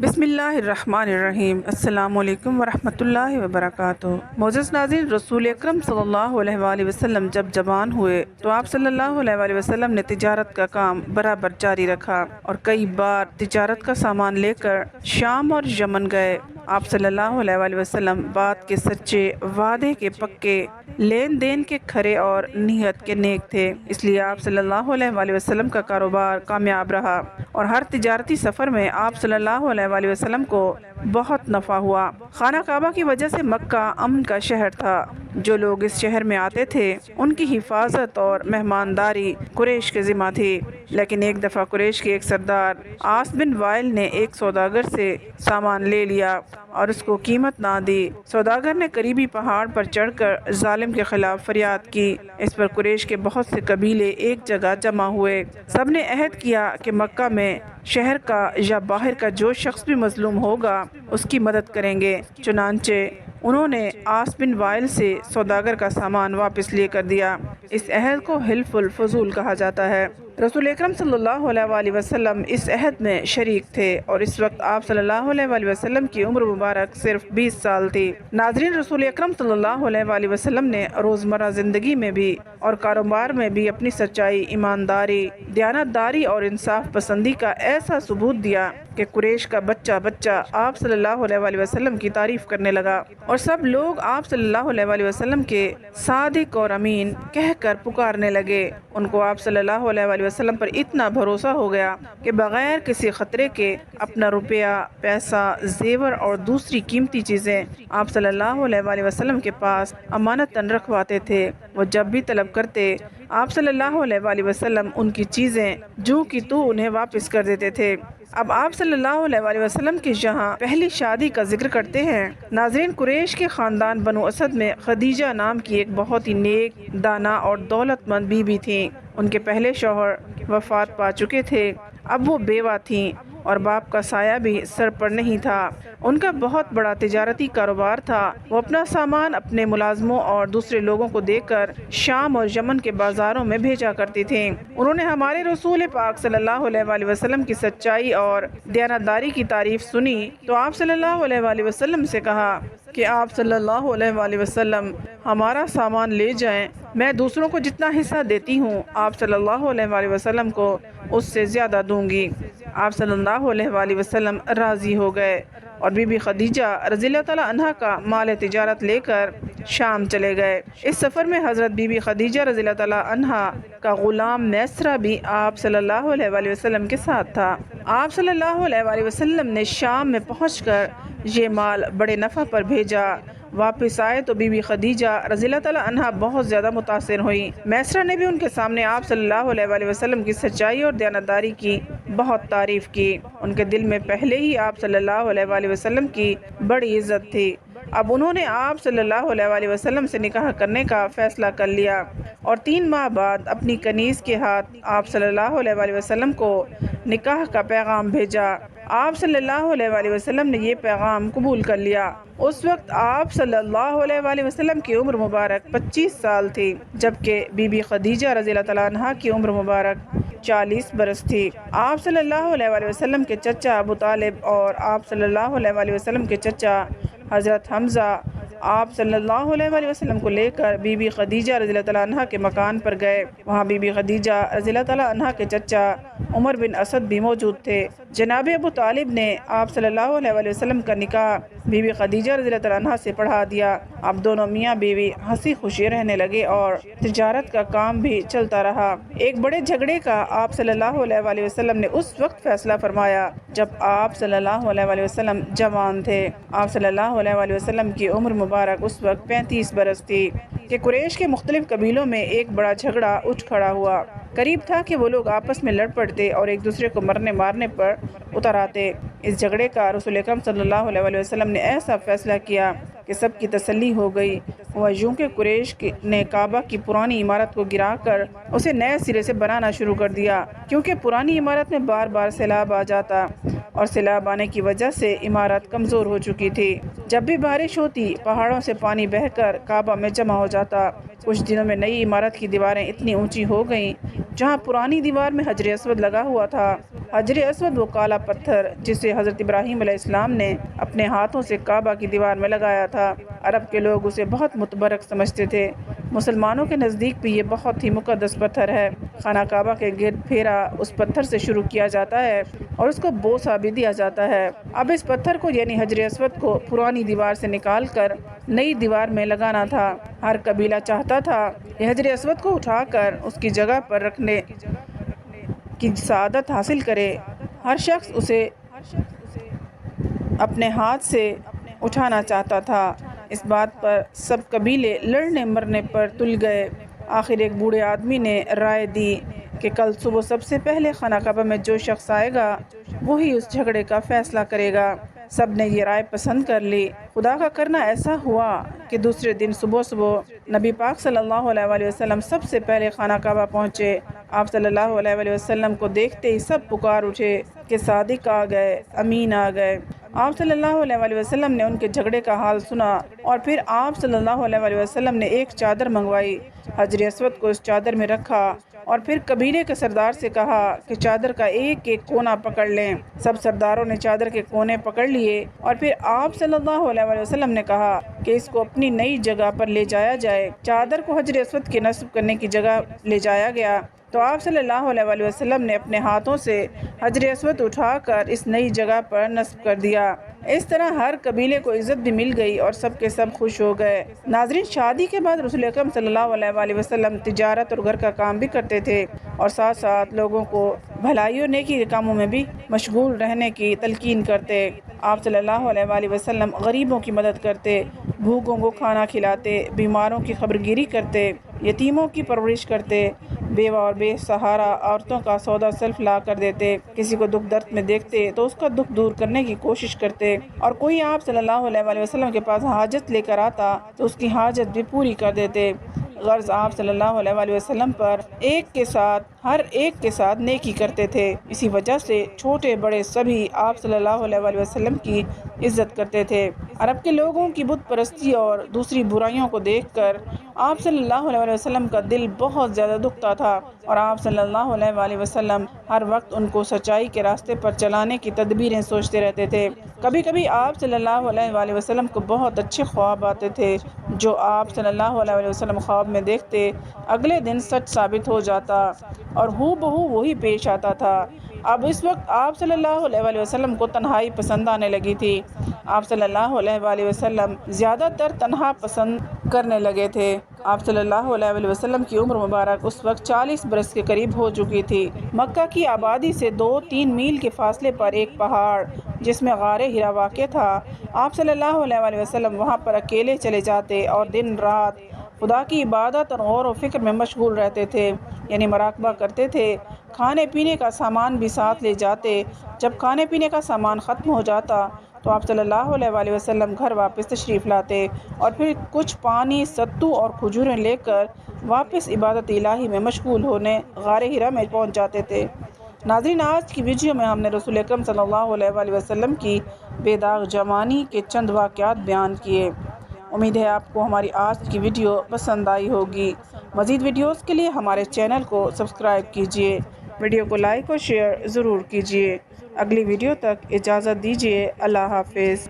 بسم اللہ الرحمن الرحیم۔ السلام علیکم ورحمۃ اللہ وبرکاتہ۔ معزز ناظرین، رسول اکرم صلی اللہ علیہ وآلہ وسلم جب جوان ہوئے تو آپ صلی اللہ علیہ وآلہ وسلم نے تجارت کا کام برابر جاری رکھا اور کئی بار تجارت کا سامان لے کر شام اور یمن گئے۔ آپ صلی اللہ علیہ وآلہ وسلم بات کے سچے، وعدے کے پکے، لین دین کے کھرے اور نیت کے نیک تھے، اس لیے آپ صلی اللہ علیہ وآلہ وسلم کا کاروبار کامیاب رہا اور ہر تجارتی سفر میں آپ صلی اللہ علیہ وآلہ وسلم کو بہت نفع ہوا۔ خانہ کعبہ کی وجہ سے مکہ امن کا شہر تھا۔ جو لوگ اس شہر میں آتے تھے ان کی حفاظت اور مہمانداری قریش کے ذمہ تھی، لیکن ایک دفعہ قریش کے ایک سردار عاص بن وائل نے ایک سوداگر سے سامان لے لیا اور اس کو قیمت نہ دی۔ سوداگر نے قریبی پہاڑ پر چڑھ کر ظالم کے خلاف فریاد کی۔ اس پر قریش کے بہت سے قبیلے ایک جگہ جمع ہوئے۔ سب نے عہد کیا کہ مکہ میں شہر کا یا باہر کا جو شخص بھی مظلوم ہوگا اس کی مدد کریں گے۔ چنانچہ انہوں نے عاص بن وائل سے سوداگر کا سامان واپس لے کر دیا۔ اس عہد کو حلف الفضول کہا جاتا ہے۔ رسول اکرم صلی اللہ علیہ وآلہ وسلم اس عہد میں شریک تھے اور اس وقت آپ صلی اللہ علیہ وآلہ وسلم کی عمر مبارک صرف 20 سال تھی۔ ناظرین، رسول اکرم صلی اللہ علیہ وآلہ وسلم نے روزمرہ زندگی میں بھی اور کاروبار میں بھی اپنی سچائی، ایمانداری، دیانتداری اور انصاف پسندی کا ایسا ثبوت دیا کہ قریش کا بچہ بچہ آپ صلی اللہ علیہ وآلہ وسلم کی تعریف کرنے لگا اور سب لوگ آپ صلی اللہ علیہ وآلہ وسلم کے صادق اور امین کہہ کر پکارنے لگے۔ ان کو آپ صلی اللہ علیہ وآلہ وسلم پر اتنا بھروسہ ہو گیا کہ بغیر کسی خطرے کے اپنا روپیہ، پیسہ، زیور اور دوسری قیمتی چیزیں آپ صلی اللہ علیہ وآلہ وسلم کے پاس امانتاً رکھواتے تھے۔ وہ جب بھی طلب کرتے آپ صلی اللہ علیہ وآلہ وسلم ان کی چیزیں جو کی تو انہیں واپس کر دیتے تھے۔ اب آپ صلی اللہ علیہ وآلہ وسلم کی یہاں پہلی شادی کا ذکر کرتے ہیں۔ ناظرین، قریش کے خاندان بنو اسد میں خدیجہ نام کی ایک بہت ہی نیک، دانا اور دولت مند بیوی تھیں۔ ان کے پہلے شوہر وفات پا چکے تھے، اب وہ بیوہ تھیں اور باپ کا سایہ بھی سر پر نہیں تھا۔ ان کا بہت بڑا تجارتی کاروبار تھا۔ وہ اپنا سامان اپنے ملازموں اور دوسرے لوگوں کو دے کر شام اور یمن کے بازاروں میں بھیجا کرتی تھیں۔ انہوں نے ہمارے رسول پاک صلی اللہ علیہ وآلہ وسلم کی سچائی اور دیانتداری کی تعریف سنی تو آپ صلی اللہ علیہ وآلہ وسلم سے کہا کہ آپ صلی اللہ علیہ وآلہ وسلم ہمارا سامان لے جائیں، میں دوسروں کو جتنا حصہ دیتی ہوں آپ صلی اللہ علیہ وآلہ وسلم کو اس سے زیادہ دوں گی۔ آپ صلی اللہ علیہ وآلہ وسلم راضی ہو گئے اور بی بی خدیجہ رضی اللہ تعالیٰ عنہا کا مال تجارت لے کر شام چلے گئے۔ اس سفر میں حضرت بی بی خدیجہ رضی اللہ تعالیٰ عنہا کا غلام میسرہ بھی آپ صلی اللہ علیہ وآلہ وسلم کے ساتھ تھا۔ آپ صلی اللہ علیہ وآلہ وسلم نے شام میں پہنچ کر یہ مال بڑے نفع پر بھیجا۔ واپس آئے تو بی بی خدیجہ رضی اللہ تعالیٰ عنہا بہت زیادہ متاثر ہوئی۔ میسرہ نے بھی ان کے سامنے آپ صلی اللہ علیہ وآلہ وسلم کی سچائی اور دیانتداری کی بہت تعریف کی۔ ان کے دل میں پہلے ہی آپ صلی اللہ علیہ وآلہ وسلم کی بڑی عزت تھی۔ اب انہوں نے آپ صلی اللہ علیہ وآلہ وسلم سے نکاح کرنے کا فیصلہ کر لیا اور 3 ماہ بعد اپنی کنیز کے ہاتھ آپ صلی اللہ علیہ وآلہ وسلم کو نکاح کا پیغام بھیجا۔ آپ صلی اللہ علیہ وآلہ وسلم نے یہ پیغام قبول کر لیا۔ اس وقت آپ صلی اللہ علیہ وآلہ وسلم کی عمر مبارک 25 سال تھی، جبکہ بی بی خدیجہ رضی اللہ تعالیٰ عنہا کی عمر مبارک 40 برس تھی۔ آپ صلی اللہ علیہ وآلہ وسلم کے چچا ابو طالب اور آپ صلی اللہ علیہ وآلہ وسلم کے چچا حضرت حمزہ آپ صلی اللہ علیہ وآلہ وسلم کو لے کر بی بی خدیجہ رضی اللہ تعالیٰ عنہا کے مکان پر گئے۔ وہاں بی بی خدیجہ رضی اللہ تعالیٰ عنہا کے چچا عمر بن اسد بھی موجود تھے۔ جناب ابو طالب نے آپ صلی اللہ علیہ وآلہ وسلم کا نکاح بی بی خدیجہ رضی اللہ تعالیٰ عنہا سے پڑھا دیا۔ اب دونوں میاں بیوی ہنسی خوشی رہنے لگے اور تجارت کا کام بھی چلتا رہا۔ ایک بڑے جھگڑے کا آپ صلی اللہ علیہ وآلہ وسلم نے اس وقت فیصلہ فرمایا جب آپ صلی اللہ علیہ وآلہ وسلم جوان تھے۔ آپ صلی اللہ علیہ وآلہ وسلم کی عمر مبارک اس وقت 35 برس تھی کہ قریش کے مختلف قبیلوں میں ایک بڑا جھگڑا اٹھ کھڑا ہوا۔ قریب تھا کہ وہ لوگ آپس میں لڑ پڑتے اور ایک دوسرے کو مرنے مارنے پر اتر آتے۔ اس جھگڑے کا رسول اکرم صلی اللہ علیہ وآلہ وسلم نے ایسا فیصلہ کیا کہ سب کی تسلی ہو گئی۔ ہوا یوں کہ قریش نے کعبہ کی پرانی عمارت کو گرا کر اسے نئے سرے سے بنانا شروع کر دیا، کیونکہ پرانی عمارت میں بار بار سیلاب آ جاتا اور سیلاب آنے کی وجہ سے عمارت کمزور ہو چکی تھی۔ جب بھی بارش ہوتی پہاڑوں سے پانی بہہ کر کعبہ میں جمع ہو جاتا۔ کچھ دنوں میں نئی عمارت کی دیواریں اتنی اونچی ہو گئیں جہاں پرانی دیوار میں حجر اسود لگا ہوا تھا۔ حجر اسود وہ کالا پتھر جسے حضرت ابراہیم علیہ السلام نے اپنے ہاتھوں سے کعبہ کی دیوار میں لگایا تھا۔ عرب کے لوگ اسے بہت متبرک سمجھتے تھے۔ مسلمانوں کے نزدیک بھی یہ بہت ہی مقدس پتھر ہے۔ خانہ کعبہ کے گرد پھیرا اس پتھر سے شروع کیا جاتا ہے اور اس کو بوسہ بھی دیا جاتا ہے۔ اب اس پتھر کو یعنی حجر اسود کو پرانی دیوار سے نکال کر نئی دیوار میں لگانا تھا۔ ہر قبیلہ چاہتا تھا کہ حجر اسود کو اٹھا کر اس کی جگہ پر رکھنے کی سعادت حاصل کرے۔ ہر شخص اسے اپنے ہاتھ سے اٹھانا چاہتا تھا۔ اس بات پر سب قبیلے لڑنے مرنے پر تل گئے۔ آخر ایک بوڑھے آدمی نے رائے دی کہ کل صبح سب سے پہلے خانہ کعبہ میں جو شخص آئے گا وہی اس جھگڑے کا فیصلہ کرے گا۔ سب نے یہ رائے پسند کر لی۔ خدا کا کرنا ایسا ہوا کہ دوسرے دن صبح نبی پاک صلی اللہ علیہ وآلہ وسلم سب سے پہلے خانہ کعبہ پہنچے۔ آپ صلی اللہ علیہ وآلہ وسلم کو دیکھتے ہی سب پکار اٹھے کہ صادق آ گئے، امین آ گئے۔ آپ صلی اللہ علیہ وآلہ وسلم نے ان کے جھگڑے کا حال سنا اور پھر آپ صلی اللہ علیہ وآلہ وسلم نے ایک چادر منگوائی، حجر اسود کو اس چادر میں رکھا اور پھر قبیلے کے سردار سے کہا کہ چادر کا ایک ایک کونا پکڑ لیں۔ سب سرداروں نے چادر کے کونے پکڑ لیے اور پھر آپ صلی اللہ علیہ وآلہ وسلم نے کہا کہ اس کو اپنی نئی جگہ پر لے جایا جائے۔ چادر کو حجر اسود کے نصب کرنے کی جگہ لے جایا گیا تو آپ صلی اللہ علیہ وآلہ وسلم نے اپنے ہاتھوں سے حجر اسود اٹھا کر اس نئی جگہ پر نصب کر دیا۔ اس طرح ہر قبیلے کو عزت بھی مل گئی اور سب کے سب خوش ہو گئے۔ ناظرین، شادی کے بعد رسول اکرم صلی اللہ علیہ وآلہ وسلم تجارت اور گھر کا کام بھی کرتے تھے اور ساتھ ساتھ لوگوں کو بھلائی اور نیکی کے کاموں میں بھی مشغول رہنے کی تلقین کرتے۔ آپ صلی اللہ علیہ وآلہ وسلم غریبوں کی مدد کرتے، بھوکوں کو کھانا کھلاتے، بیماروں کی خبرگیری کرتے، یتیموں کی پرورش کرتے، بیوہ اور بے سہارا عورتوں کا سودا سلف لا کر دیتے، کسی کو دکھ درد میں دیکھتے تو اس کا دکھ دور کرنے کی کوشش کرتے، اور کوئی آپ صلی اللہ علیہ وآلہ وسلم کے پاس حاجت لے کر آتا تو اس کی حاجت بھی پوری کر دیتے۔ غرض آپ صلی اللہ علیہ وآلہ وسلم پر ہر ایک کے ساتھ نیکی کرتے تھے۔ اسی وجہ سے چھوٹے بڑے سبھی آپ صلی اللہ علیہ وآلہ وسلم کی عزت کرتے تھے۔ عرب کے لوگوں کی بت پرستی اور دوسری برائیوں کو دیکھ کر آپ صلی اللہ علیہ وآلہ وسلم کا دل بہت زیادہ دکھتا تھا اور آپ صلی اللہ علیہ وآلہ وسلم ہر وقت ان کو سچائی کے راستے پر چلانے کی تدبیریں سوچتے رہتے تھے۔ کبھی کبھی آپ صلی اللہ علیہ وآلہ وسلم کو بہت اچھے خواب آتے تھے جو آپ صلی اللہ علیہ وآلہ وسلم خواب میں دیکھتے اگلے دن سچ ثابت ہو جاتا اور ہو بہو وہی پیش آتا تھا۔ اب اس وقت آپ صلی اللہ علیہ وآلہ وسلم کو تنہائی پسند آنے لگی تھی۔ آپ صلی اللہ علیہ وآلہ وسلم زیادہ تر تنہا پسند کرنے لگے تھے۔ آپ صلی اللہ علیہ وآلہ وسلم کی عمر مبارک اس وقت 40 برس کے قریب ہو چکی تھی۔ مکہ کی آبادی سے 2-3 میل کے فاصلے پر ایک پہاڑ جس میں غار ہرا واقع تھا، آپ صلی اللہ علیہ وآلہ وسلم وہاں پر اکیلے چلے جاتے اور دن رات خدا کی عبادت اور غور و فکر میں مشغول رہتے تھے، یعنی مراقبہ کرتے تھے۔ کھانے پینے کا سامان بھی ساتھ لے جاتے۔ جب کھانے پینے کا سامان ختم ہو جاتا تو آپ صلی اللہ علیہ وآلہ وسلم گھر واپس تشریف لاتے اور پھر کچھ پانی، ستو اور کھجوریں لے کر واپس عبادت الہی میں مشغول ہونے غار ہرا میں پہنچ جاتے تھے۔ ناظرین، آج کی ویڈیو میں ہم نے رسول اکرم صلی اللہ علیہ وآلہ وسلم کی بے داغ جوانی کے چند واقعات بیان کیے۔ امید ہے آپ کو ہماری آج کی ویڈیو پسند آئی ہوگی۔ مزید ویڈیوز کے لیے ہمارے چینل کو سبسکرائب کیجیے، ویڈیو کو لائک اور شیئر ضرور کیجیے۔ اگلی ویڈیو تک اجازت دیجیے۔ اللہ حافظ۔